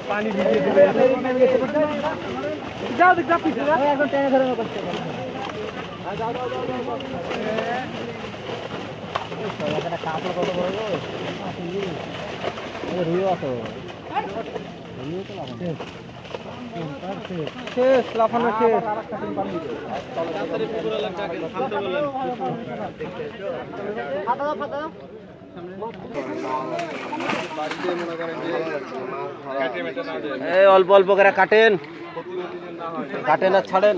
পানি দিয়ে দিবে যাও দেখ যাও এখন টেনে ধরে করতে কাপড় কত বড় রিও আছে শেষ লাফানো শেষ অল্প অল্প করে কাটেন কাটেন আর ছাড়েন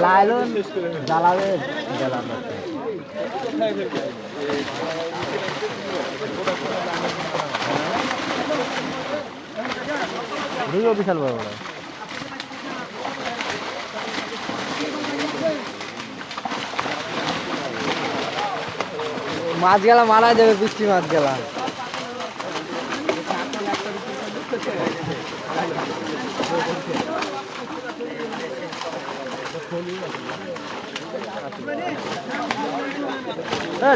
লাইলন জ্বালাবে জ্বালাবে বিশাল বড় বড় মাছ গেলা মারা যাবে বৃষ্টি মাছ গেলা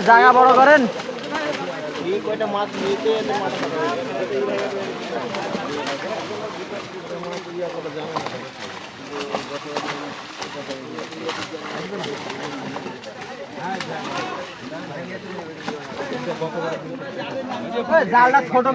জায়গা বড় করেন কয়টা মাছ নিতে জালটা ছোট